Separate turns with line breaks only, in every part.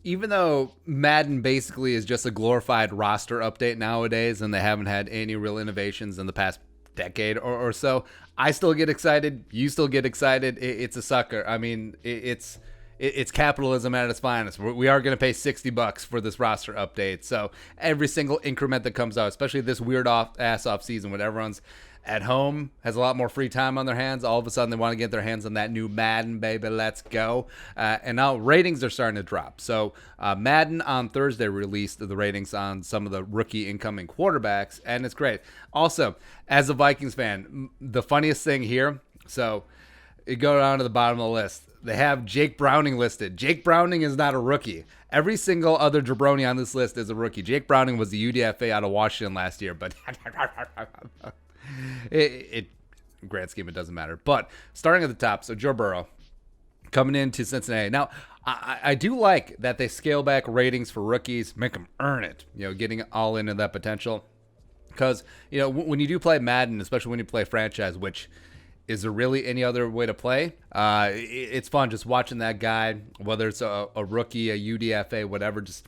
even though Madden basically is just a glorified roster update nowadays and they haven't had any real innovations in the past decade or so, I still get excited. You still get excited. It's a sucker. I mean, it's capitalism at its finest. We are going to pay $60 for this roster update. So every single increment that comes out, especially this weird ass off season when everyone's at home, has a lot more free time on their hands. All of a sudden, they want to get their hands on that new Madden, baby. Let's go. And now ratings are starting to drop. So Madden on Thursday released the ratings on some of the rookie incoming quarterbacks, and it's great. Also, as a Vikings fan, the funniest thing here, so you go down to the bottom of the list. They have Jake Browning listed. Jake Browning is not a rookie. Every single other jabroni on this list is a rookie. Jake Browning was the UDFA out of Washington last year, but it grand scheme, it doesn't matter. But starting at the top, so Joe Burrow coming into Cincinnati. Now, I do like that they scale back ratings for rookies, make them earn it, getting all into that potential. Because, when you do play Madden, especially when you play franchise, which is there really any other way to play? It's fun just watching that guy, whether it's a rookie, a UDFA, whatever, just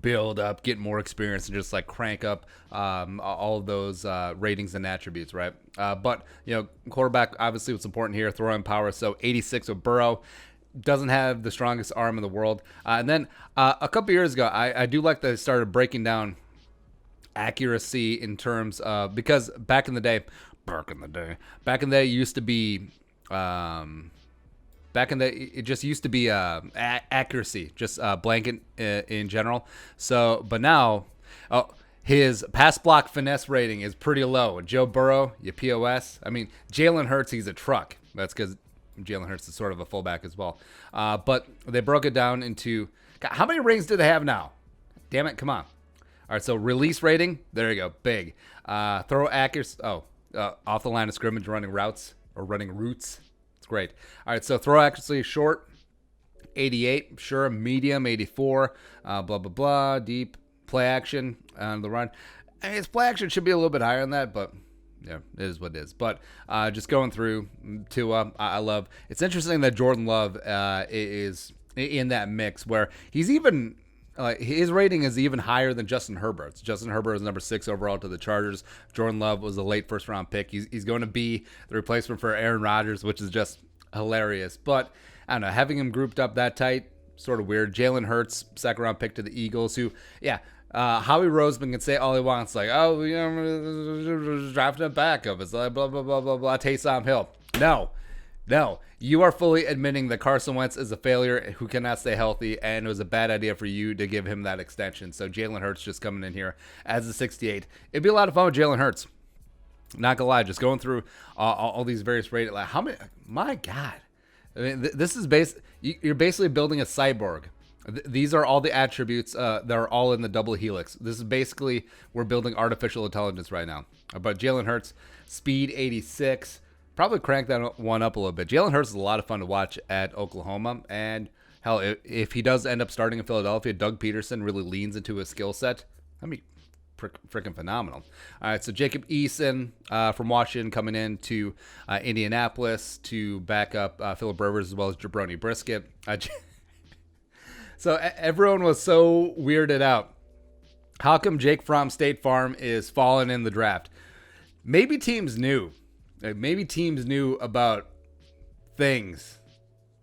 build up, get more experience, and just like crank up all of those ratings and attributes, right? But quarterback, obviously what's important here, throwing power. So 86 with Burrow. Doesn't have the strongest arm in the world. And then a couple years ago, I do like that they started breaking down accuracy in terms of, because back in the day, it used to be it just used to be accuracy, just blanket in general. So, but now, his pass block finesse rating is pretty low. Joe Burrow, your POS. I mean, Jalen Hurts, he's a truck. That's because Jalen Hurts is sort of a fullback as well. But they broke it down into, God, how many rings do they have now? Damn it, come on. All right, so release rating, there you go, big. Throw accuracy, off the line of scrimmage, running routes or running routes. It's great. All right, so throw accuracy short, 88, sure. Medium, 84, blah, blah, blah. Deep, play action on the run. I mean, his play action should be a little bit higher than that, but yeah, it is what it is. But just going through Tua, I love. It's interesting that Jordan Love is in that mix where he's even his rating is even higher than Justin Herbert's. Justin Herbert is number 6 overall to the Chargers. Jordan Love was a late first-round pick. He's going to be the replacement for Aaron Rodgers, which is just hilarious. But I don't know, having him grouped up that tight, sort of weird. Jalen Hurts, second-round pick to the Eagles, who, Howie Roseman can say all he wants, like, drafting a backup. It's like, blah, blah, blah, blah, blah, Taysom Hill. No, you are fully admitting that Carson Wentz is a failure who cannot stay healthy, and it was a bad idea for you to give him that extension. So Jalen Hurts just coming in here as a 68. It'd be a lot of fun with Jalen Hurts. Not gonna lie, just going through all these various rated. Like, how many? My God, I mean, this is you're basically building a cyborg. These are all the attributes that are all in the double helix. This is basically, we're building artificial intelligence right now. But Jalen Hurts, speed 86. Probably crank that one up a little bit. Jalen Hurts is a lot of fun to watch at Oklahoma. And hell, if he does end up starting in Philadelphia, Doug Peterson really leans into his skill set. That'd be freaking phenomenal. All right, so Jacob Eason from Washington coming in to Indianapolis to back up Phillip Rivers as well as Jabroni Brisket. So everyone was so weirded out. How come Jake from State Farm is falling in the draft? Maybe teams knew. Maybe teams knew about things.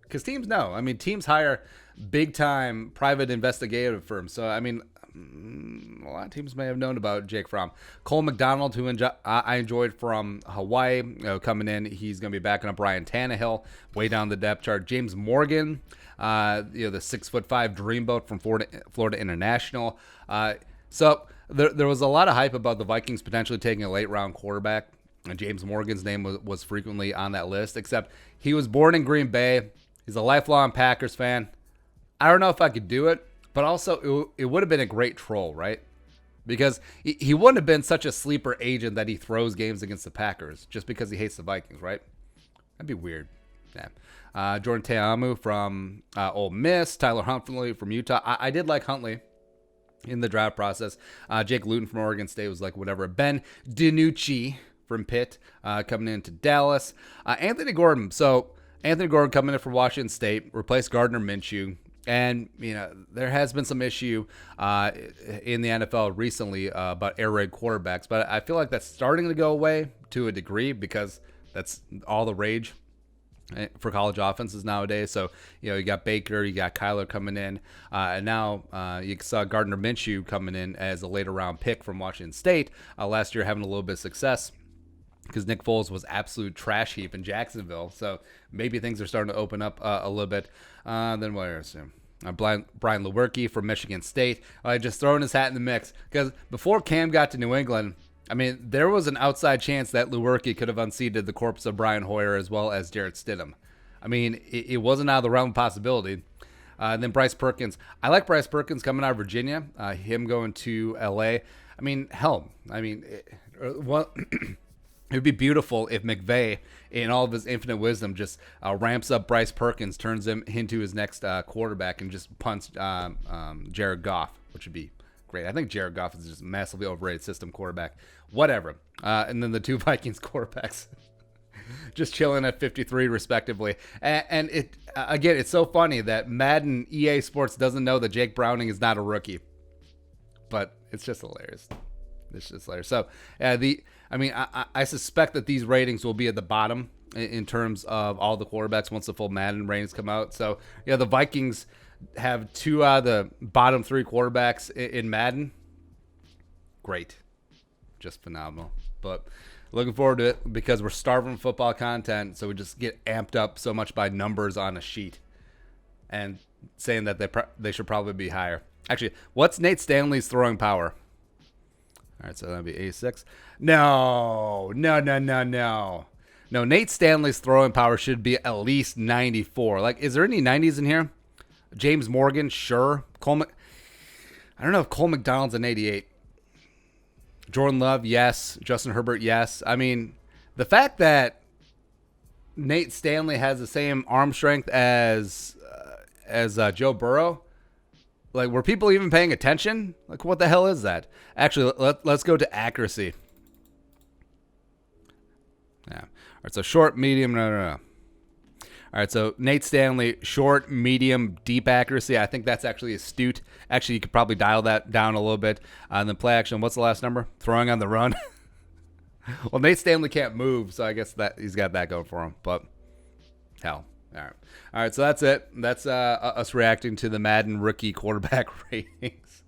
Because teams know. I mean, teams hire big-time private investigative firms. So, I mean, a lot of teams may have known about Jake Fromm. Cole McDonald, who I enjoyed from Hawaii, coming in. He's going to be backing up Ryan Tannehill way down the depth chart. James Morgan, the 6'5" dreamboat from Florida International. So there was a lot of hype about the Vikings potentially taking a late-round quarterback. And James Morgan's name was frequently on that list, except he was born in Green Bay. He's a lifelong Packers fan. I don't know if I could do it, but also it would have been a great troll, right? Because he wouldn't have been such a sleeper agent that he throws games against the Packers just because he hates the Vikings, right? That'd be weird. Yeah. Jordan Ta'amu from Ole Miss. Tyler Huntley from Utah. I did like Huntley in the draft process. Jake Luton from Oregon State was like whatever. Ben DiNucci from Pitt coming into Dallas. Anthony Gordon. So Anthony Gordon coming in from Washington State, replaced Gardner Minshew. And, there has been some issue in the NFL recently about air raid quarterbacks, but I feel like that's starting to go away to a degree because that's all the rage for college offenses nowadays. So, you got Baker, you got Kyler coming in, and now you saw Gardner Minshew coming in as a later round pick from Washington State last year, having a little bit of success because Nick Foles was absolute trash heap in Jacksonville. So maybe things are starting to open up a little bit. Then what else? Brian Lewerke from Michigan State. Just throwing his hat in the mix because before Cam got to New England, there was an outside chance that Lewerke could have unseated the corpse of Brian Hoyer as well as Jarrett Stidham. It wasn't out of the realm of possibility. And then Bryce Perkins. I like Bryce Perkins coming out of Virginia. Him going to LA. It would be beautiful if McVay, in all of his infinite wisdom, just ramps up Bryce Perkins, turns him into his next quarterback, and just punts Jared Goff, which would be great. I think Jared Goff is just a massively overrated system quarterback. Whatever. And then the two Vikings quarterbacks just chilling at 53, respectively. And it again, it's so funny that Madden EA Sports doesn't know that Jake Browning is not a rookie. But it's just hilarious. So, I suspect that these ratings will be at the bottom in terms of all the quarterbacks once the full Madden ratings come out. So, the Vikings have 2 out of the bottom 3 quarterbacks in Madden. Great. Just phenomenal. But looking forward to it because we're starving football content, so we just get amped up so much by numbers on a sheet and saying that they should probably be higher. Actually, what's Nate Stanley's throwing power? All right, so that'd be 86. No. No, Nate Stanley's throwing power should be at least 94. Is there any 90s in here? James Morgan, sure. I don't know if Cole McDonald's an 88. Jordan Love, yes. Justin Herbert, yes. The fact that Nate Stanley has the same arm strength as Joe Burrow, were people even paying attention? What the hell is that? Actually, let's go to accuracy. Yeah. All right, so short, medium, no. All right, so Nate Stanley, short, medium, deep accuracy. I think that's actually astute. Actually, you could probably dial that down a little bit. And then play action, what's the last number? Throwing on the run. Well, Nate Stanley can't move, so I guess that he's got that going for him. But hell. All right, so that's it. That's us reacting to the Madden rookie quarterback ratings.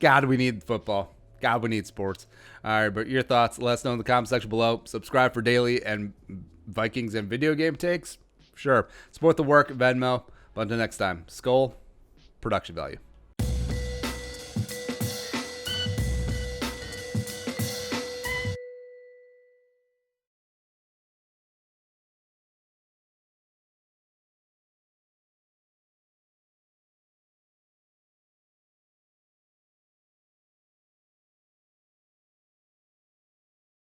God, we need football. God, we need sports. All right, but your thoughts, let us know in the comment section below. Subscribe for daily and Vikings and video game takes. Sure. Support the work, Venmo. But until next time, Skull, production value.